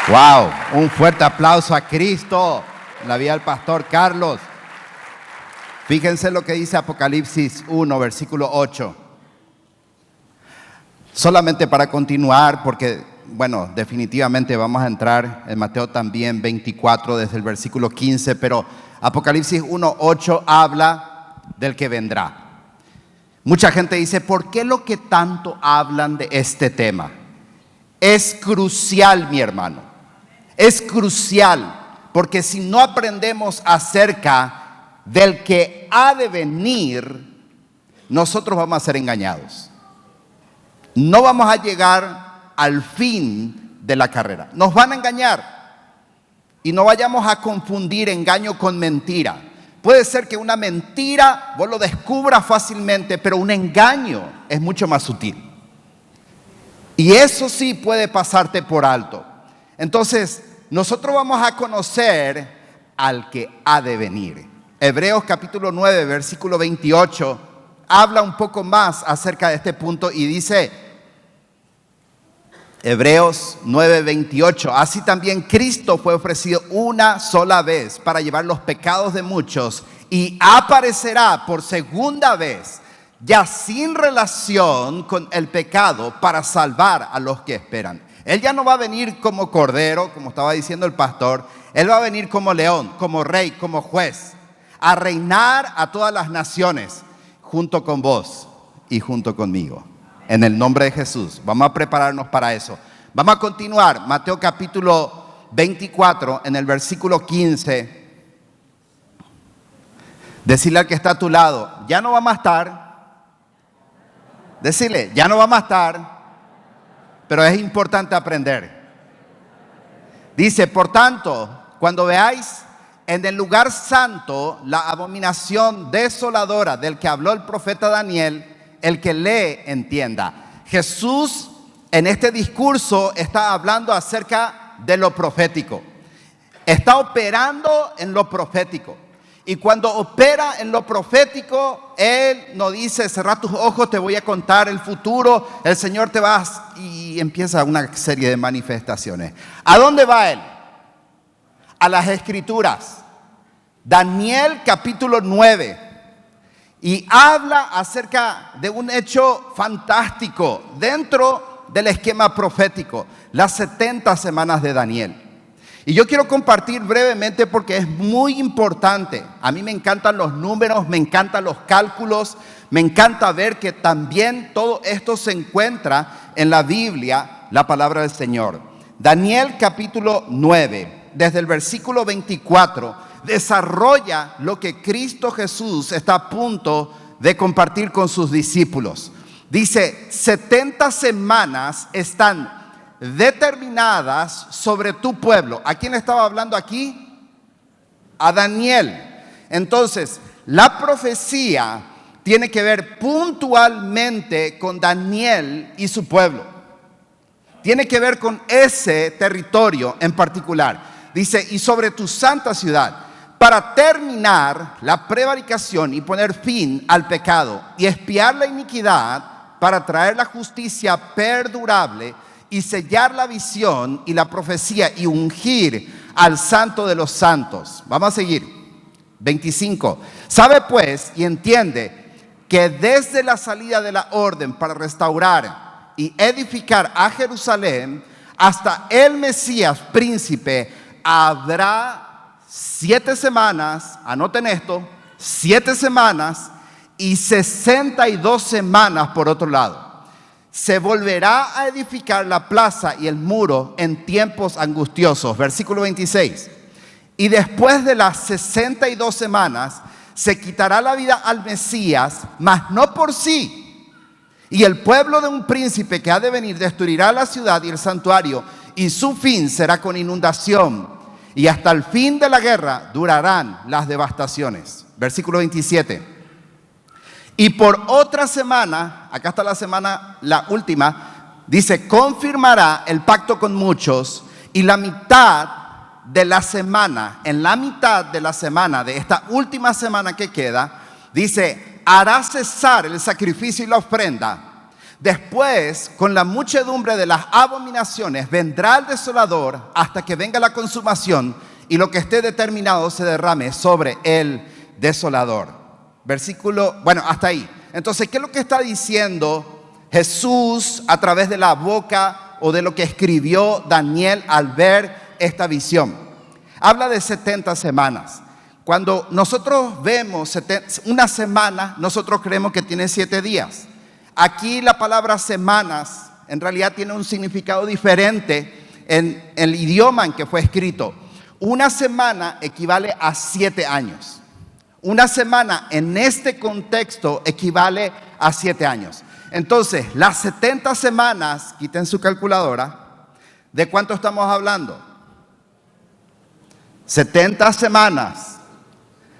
Wow, un fuerte aplauso a Cristo en la vida del pastor Carlos. Fíjense lo que dice Apocalipsis 1, versículo 8. Solamente para continuar, porque, definitivamente vamos a entrar en Mateo también 24, desde el versículo 15, pero Apocalipsis 1, 8 habla del que vendrá. Mucha gente dice, ¿por qué lo que tanto hablan de este tema? Es crucial, mi hermano. Es crucial, porque si no aprendemos acerca del que ha de venir, nosotros vamos a ser engañados. No vamos a llegar al fin de la carrera. Nos van a engañar. Y no vayamos a confundir engaño con mentira. Puede ser que una mentira vos lo descubras fácilmente, pero un engaño es mucho más sutil. Y eso sí puede pasarte por alto. Entonces, nosotros vamos a conocer al que ha de venir. Hebreos capítulo 9, versículo 28, habla un poco más acerca de este punto y dice, Hebreos 9, 28, así también Cristo fue ofrecido una sola vez para llevar los pecados de muchos y aparecerá por segunda vez, ya sin relación con el pecado, para salvar a los que esperan. Él ya no va a venir como cordero, como estaba diciendo el pastor. Él va a venir como león, como rey, como juez, a reinar a todas las naciones, junto con vos y junto conmigo. En el nombre de Jesús, vamos a prepararnos para eso. Vamos a continuar, Mateo capítulo 24, en el versículo 15. Decirle al que está a tu lado, ya no vamos a estar. Decirle, ya no vamos a estar, pero es importante aprender. Dice, por tanto, cuando veáis en el lugar santo la abominación desoladora del que habló el profeta Daniel, el que lee entienda. Jesús en este discurso está hablando acerca de lo profético. Está operando en lo profético. Y cuando opera en lo profético, Él no dice, cerrá tus ojos, te voy a contar el futuro, el Señor te va y empieza una serie de manifestaciones. ¿A dónde va Él? A las Escrituras. Daniel capítulo 9. Y habla acerca de un hecho fantástico dentro del esquema profético, las 70 semanas de Daniel. Y yo quiero compartir brevemente porque es muy importante. A mí me encantan los números, me encantan los cálculos, me encanta ver que también todo esto se encuentra en la Biblia, la palabra del Señor. Daniel capítulo 9, desde el versículo 24, desarrolla lo que Cristo Jesús está a punto de compartir con sus discípulos. Dice, 70 semanas están determinadas sobre tu pueblo. ¿A quién le estaba hablando aquí? A Daniel. Entonces, la profecía tiene que ver puntualmente con Daniel y su pueblo. Tiene que ver con ese territorio en particular. Dice, y sobre tu santa ciudad, para terminar la prevaricación y poner fin al pecado y expiar la iniquidad, para traer la justicia perdurable y sellar la visión y la profecía y ungir al santo de los santos. Vamos a seguir. 25. Sabe pues y entiende que desde la salida de la orden para restaurar y edificar a Jerusalén hasta el Mesías príncipe habrá 7 semanas, anoten esto, 7 semanas y 62 semanas por otro lado. Se volverá a edificar la plaza y el muro en tiempos angustiosos. Versículo 26. Y después de las 62 semanas se quitará la vida al Mesías, mas no por sí. Y el pueblo de un príncipe que ha de venir destruirá la ciudad y el santuario, y su fin será con inundación. Y hasta el fin de la guerra durarán las devastaciones. Versículo 27. Y por otra semana, acá está la semana, la última, dice, confirmará el pacto con muchos y la mitad de la semana, en la mitad de la semana, de esta última semana que queda, dice, hará cesar el sacrificio y la ofrenda, Después, con la muchedumbre de las abominaciones, vendrá el desolador hasta que venga la consumación y lo que esté determinado se derrame sobre el desolador. Hasta ahí. Entonces, ¿qué es lo que está diciendo Jesús a través de la boca o de lo que escribió Daniel al ver esta visión? Habla de 70 semanas. Cuando nosotros vemos una semana, nosotros creemos que tiene 7 días. Aquí la palabra semanas en realidad tiene un significado diferente en el idioma en que fue escrito. Una semana equivale a 7 años. Una semana en este contexto equivale a 7 años. Entonces, las 70 semanas, quiten su calculadora, ¿de cuánto estamos hablando? 70 semanas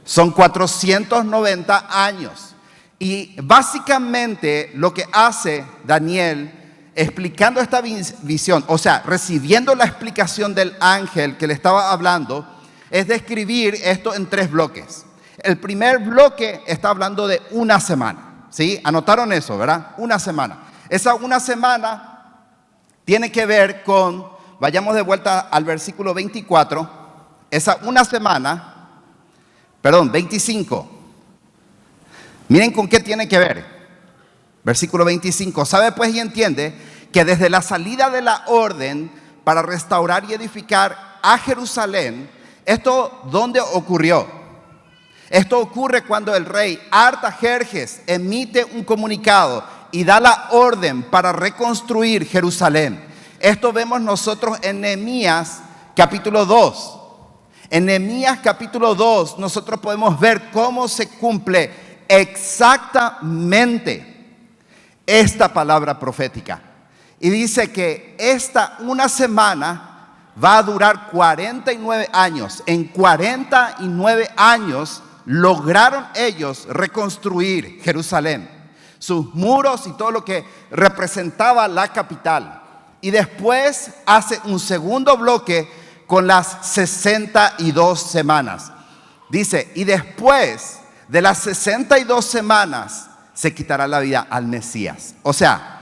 son 490 años. Y básicamente lo que hace Daniel explicando esta visión, o sea, recibiendo la explicación del ángel que le estaba hablando, es describir esto en 3 bloques. El primer bloque está hablando de una semana, ¿sí? Anotaron eso, ¿verdad? Una semana. Esa una semana tiene que ver con, vayamos de vuelta al versículo 24, esa una semana, 25. Miren con qué tiene que ver. Versículo 25. Sabe pues y entiende que desde la salida de la orden para restaurar y edificar a Jerusalén, ¿esto dónde ocurrió? Esto ocurre cuando el rey Artajerjes emite un comunicado y da la orden para reconstruir Jerusalén. Esto vemos nosotros en Nehemías capítulo 2. En Nehemías capítulo 2 nosotros podemos ver cómo se cumple exactamente esta palabra profética. Y dice que una semana va a durar 49 años. En 49 años lograron ellos reconstruir Jerusalén, sus muros y todo lo que representaba la capital. Y después hace un segundo bloque con las 62 semanas. Dice, y después de las 62 semanas se quitará la vida al Mesías. O sea,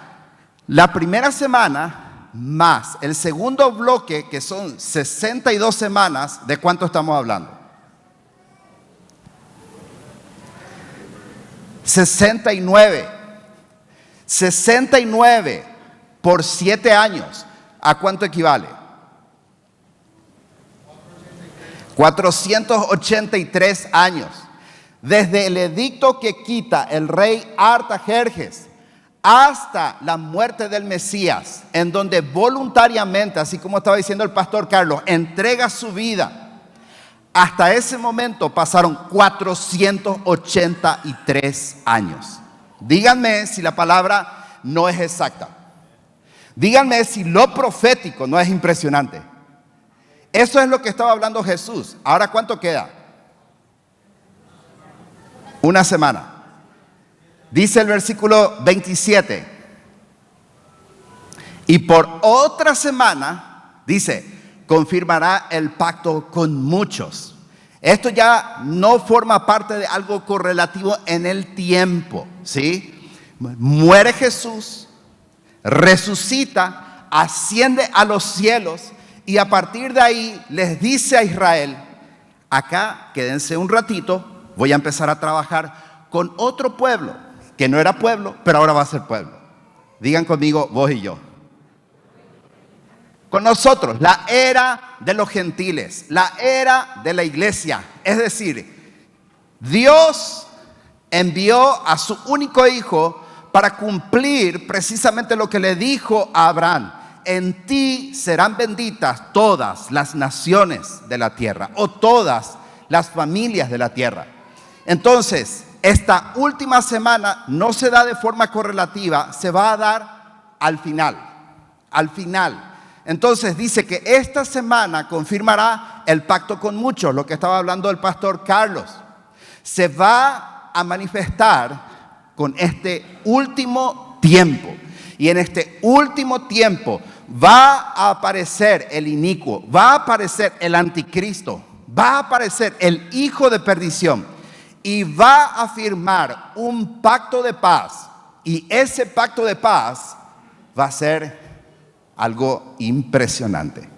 la primera semana más el segundo bloque, que son 62 semanas, ¿de cuánto estamos hablando? 69. 69 por 7 años. ¿A cuánto equivale? 483 años. Desde el edicto que quita el rey Artajerjes hasta la muerte del Mesías, en donde voluntariamente, así como estaba diciendo el pastor Carlos, entrega su vida. Hasta ese momento pasaron 483 años. Díganme si la palabra no es exacta. Díganme si lo profético no es impresionante. Eso es lo que estaba hablando Jesús. Ahora, ¿cuánto queda? Una semana. Dice el versículo 27. Y por otra semana, dice, confirmará el pacto con muchos. Esto ya no forma parte de algo correlativo en el tiempo, ¿sí? Muere Jesús, resucita, asciende a los cielos y a partir de ahí les dice a Israel, acá quédense un ratito, voy a empezar a trabajar con otro pueblo, que no era pueblo, pero ahora va a ser pueblo. Digan conmigo, vos y yo. Con nosotros, la era de los gentiles, la era de la iglesia. Es decir, Dios envió a su único hijo para cumplir precisamente lo que le dijo a Abraham. En ti serán benditas todas las naciones de la tierra, o todas las familias de la tierra. Entonces, esta última semana no se da de forma correlativa, se va a dar al final. Al final. Entonces dice que esta semana confirmará el pacto con muchos, lo que estaba hablando el pastor Carlos. Se va a manifestar con este último tiempo. Y en este último tiempo va a aparecer el inicuo, va a aparecer el anticristo, va a aparecer el hijo de perdición y va a firmar un pacto de paz Y ese pacto de paz va a ser algo impresionante.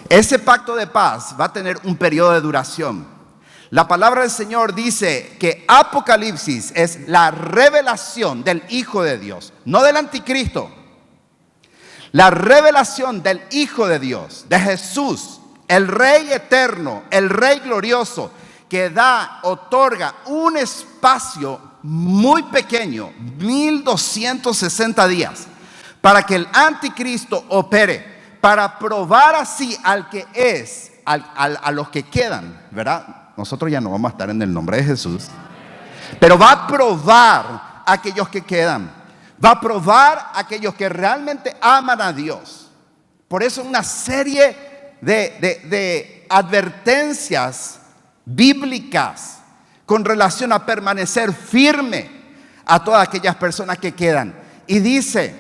Ese pacto de paz va a tener un periodo de duración. La palabra del Señor dice que Apocalipsis es la revelación del Hijo de Dios, no del anticristo. La revelación del Hijo de Dios, de Jesús, el Rey eterno, el Rey glorioso, que otorga un espacio muy pequeño, 1260 días, para que el anticristo opere, para probar así al que es, a los que quedan, ¿verdad? Nosotros ya no vamos a estar en el nombre de Jesús, pero va a probar a aquellos que quedan, va a probar a aquellos que realmente aman a Dios. Por eso una serie de advertencias bíblicas con relación a permanecer firme a todas aquellas personas que quedan. Y dice,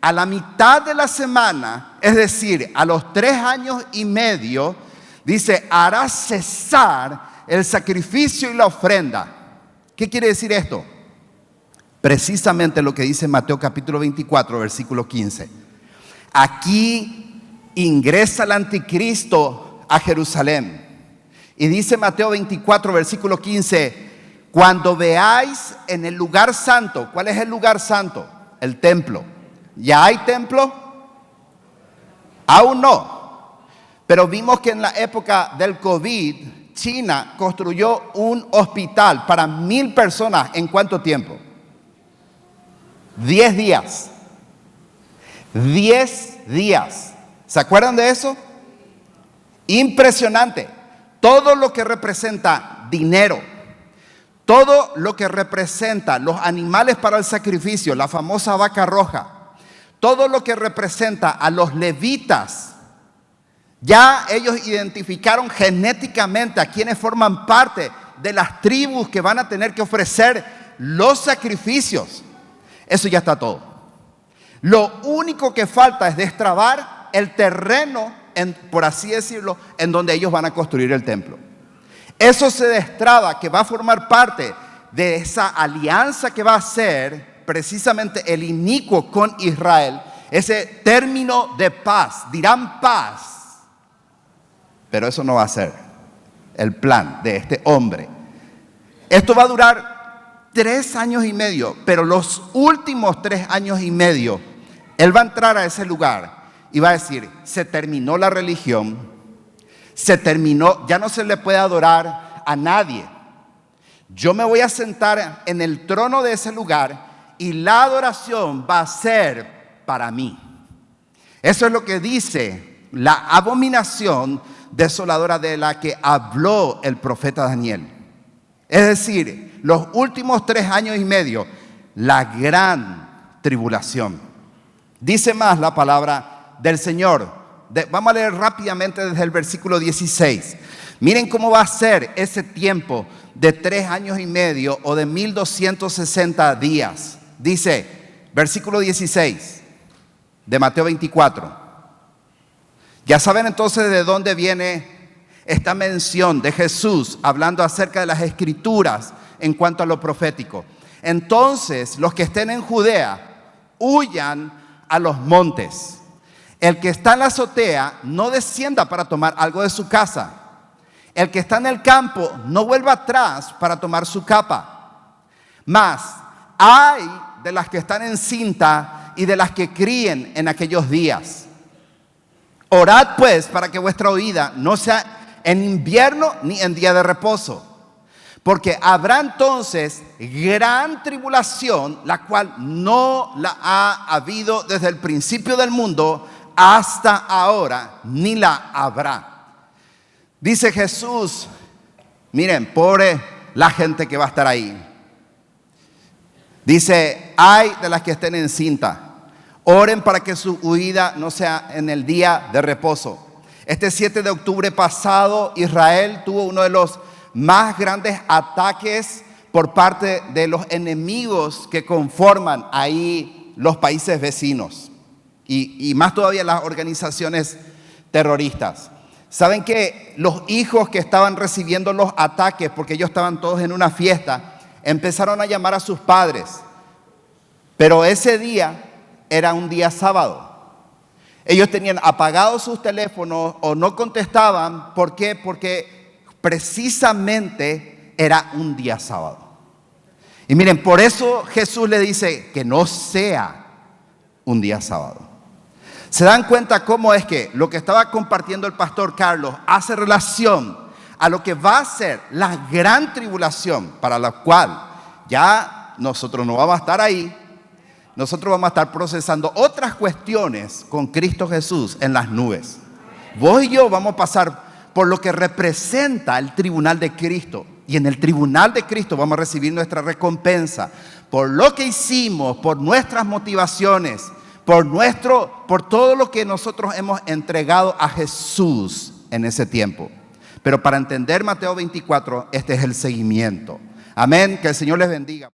a la mitad de la semana, es decir, a los 3 años y medio, dice, hará cesar el sacrificio y la ofrenda. ¿Qué quiere decir esto? Precisamente lo que dice Mateo capítulo 24, versículo 15. Aquí ingresa el anticristo a Jerusalén. Y dice Mateo 24, versículo 15, cuando veáis en el lugar santo. ¿Cuál es el lugar santo? El templo. ¿Ya hay templo? Aún no. Pero vimos que en la época del COVID, China construyó un hospital para 1000 personas. ¿En cuánto tiempo? 10 días. 10 días. ¿Se acuerdan de eso? Impresionante. Todo lo que representa dinero, todo lo que representa los animales para el sacrificio, la famosa vaca roja, todo lo que representa a los levitas, ya ellos identificaron genéticamente a quienes forman parte de las tribus que van a tener que ofrecer los sacrificios. Eso ya está todo. Lo único que falta es destrabar el terreno, por así decirlo, en donde ellos van a construir el templo. Eso se destraba, que va a formar parte de esa alianza que va a ser precisamente el inicuo con Israel, ese término de paz. Dirán paz, pero eso no va a ser el plan de este hombre. Esto va a durar 3 años y medio, pero los últimos 3 años y medio, él va a entrar a ese lugar y va a decir, se terminó la religión, se terminó, ya no se le puede adorar a nadie. Yo me voy a sentar en el trono de ese lugar y la adoración va a ser para mí. Eso es lo que dice la abominación desoladora de la que habló el profeta Daniel. Es decir, los últimos 3 años y medio, la gran tribulación. Dice más la palabra del Señor. Vamos a leer rápidamente desde el versículo 16. Miren cómo va a ser ese tiempo de 3 años y medio o de 1260 días. Dice, versículo 16 de Mateo 24. Ya saben entonces de dónde viene esta mención de Jesús hablando acerca de las escrituras en cuanto a lo profético. Entonces, los que estén en Judea, huyan a los montes. El que está en la azotea, no descienda para tomar algo de su casa. El que está en el campo, no vuelva atrás para tomar su capa. Mas, ay de las que están encinta y de las que críen en aquellos días. Orad pues para que vuestra huida no sea en invierno ni en día de reposo. Porque habrá entonces gran tribulación, la cual no la ha habido desde el principio del mundo hasta ahora, ni la habrá. Dice Jesús, miren, pobre la gente que va a estar ahí. Dice, ay de las que estén encinta. Oren para que su huida no sea en el día de reposo. Este 7 de octubre pasado, Israel tuvo uno de los más grandes ataques por parte de los enemigos que conforman ahí los países vecinos. Y más todavía las organizaciones terroristas. Saben que los hijos que estaban recibiendo los ataques, porque ellos estaban todos en una fiesta, empezaron a llamar a sus padres. Pero ese día era un día sábado. Ellos tenían apagados sus teléfonos o no contestaban. ¿Por qué? Porque precisamente era un día sábado. Y miren, por eso Jesús le dice que no sea un día sábado. ¿Se dan cuenta cómo es que lo que estaba compartiendo el pastor Carlos hace relación a lo que va a ser la gran tribulación, para la cual ya nosotros no vamos a estar ahí? Nosotros vamos a estar procesando otras cuestiones con Cristo Jesús en las nubes. Vos y yo vamos a pasar por lo que representa el tribunal de Cristo. Y en el tribunal de Cristo vamos a recibir nuestra recompensa por lo que hicimos, por nuestras motivaciones, por todo lo que nosotros hemos entregado a Jesús en ese tiempo. Pero para entender Mateo 24, este es el seguimiento. Amén, que el Señor les bendiga.